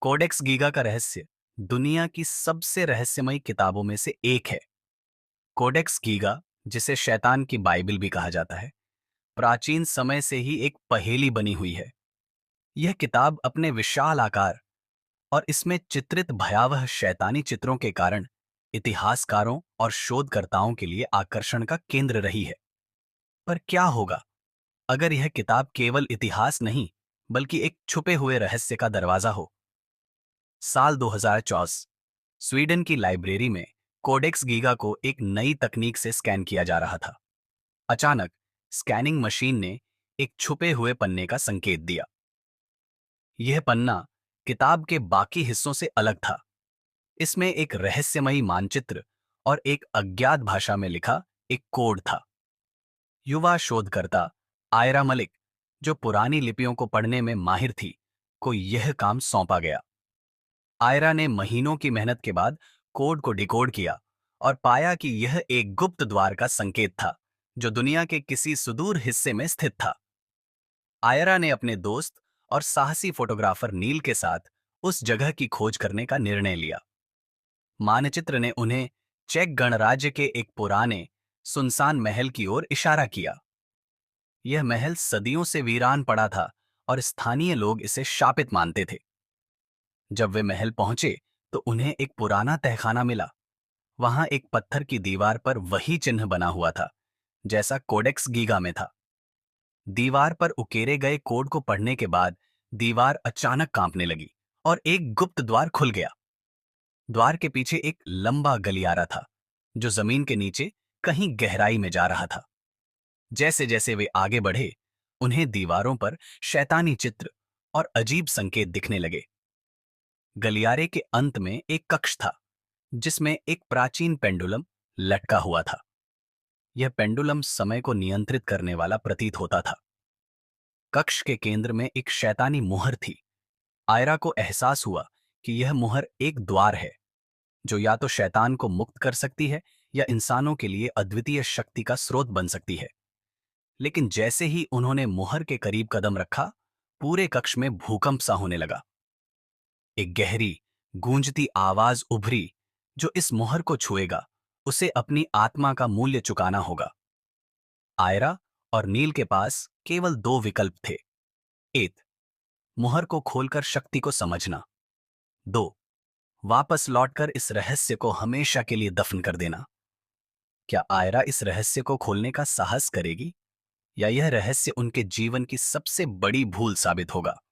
Codex giga का रहस्य दुनिया की सबसे रहस्यमयी किताबों में से एक है। कोडेक्स गीगा, जिसे शैतान की बाइबल भी कहा जाता है, प्राचीन समय से ही एक पहेली बनी हुई है। यह किताब अपने विशाल आकार और इसमें चित्रित भयावह शैतानी चित्रों के कारण इतिहासकारों और शोधकर्ताओं के लिए आकर्षण का केंद्र रही है। पर क्या होगा अगर यह किताब केवल इतिहास नहीं, बल्कि एक छुपे हुए रहस्य का दरवाजा हो? साल 2014 स्वीडन की लाइब्रेरी में कोडेक्स गीगा को एक नई तकनीक से स्कैन किया जा रहा था। अचानक स्कैनिंग मशीन ने एक छुपे हुए पन्ने का संकेत दिया। यह पन्ना किताब के बाकी हिस्सों से अलग था। इसमें एक रहस्यमयी मानचित्र और एक अज्ञात भाषा में लिखा एक कोड था। युवा शोधकर्ता आयरा मलिक, जो पुरानी लिपियों को पढ़ने में माहिर थी, को यह काम सौंपा गया। आयरा ने महीनों की मेहनत के बाद कोड को डिकोड किया और पाया कि यह एक गुप्त द्वार का संकेत था, जो दुनिया के किसी सुदूर हिस्से में स्थित था। आयरा ने अपने दोस्त और साहसी फोटोग्राफर नील के साथ उस जगह की खोज करने का निर्णय लिया। मानचित्र ने उन्हें चेक गणराज्य के एक पुराने, सुनसान महल की ओर इशारा किया। यह महल सदियों से वीरान पड़ा था और स्थानीय लोग इसे शापित मानते थे। जब वे महल पहुंचे तो उन्हें एक पुराना तहखाना मिला। वहां एक पत्थर की दीवार पर वही चिन्ह बना हुआ था, जैसा कोडेक्स गीगा में था। दीवार पर उकेरे गए कोड को पढ़ने के बाद दीवार अचानक कांपने लगी और एक गुप्त द्वार खुल गया। द्वार के पीछे एक लंबा गलियारा था, जो जमीन के नीचे कहीं गहराई में जा रहा था। जैसे जैसे वे आगे बढ़े, उन्हें दीवारों पर शैतानी चित्र और अजीब संकेत दिखने लगे। गलियारे के अंत में एक कक्ष था, जिसमें एक प्राचीन पेंडुलम लटका हुआ था। यह पेंडुलम समय को नियंत्रित करने वाला प्रतीत होता था। कक्ष के केंद्र में एक शैतानी मुहर थी। आयरा को एहसास हुआ कि यह मुहर एक द्वार है, जो या तो शैतान को मुक्त कर सकती है या इंसानों के लिए अद्वितीय शक्ति का स्रोत बन सकती है। लेकिन जैसे ही उन्होंने मुहर के करीब कदम रखा, पूरे कक्ष में भूकंप सा होने लगा। एक गहरी, गूंजती आवाज उभरी, जो इस मुहर को छुएगा, उसे अपनी आत्मा का मूल्य चुकाना होगा। आयरा और नील के पास केवल दो विकल्प थे। एक, मुहर को खोलकर शक्ति को समझना। दो, वापस लौटकर इस रहस्य को हमेशा के लिए दफन कर देना। क्या आयरा इस रहस्य को खोलने का साहस करेगी, या यह रहस्य उनके जीवन की सबसे बड़ी भूल साबित होगा?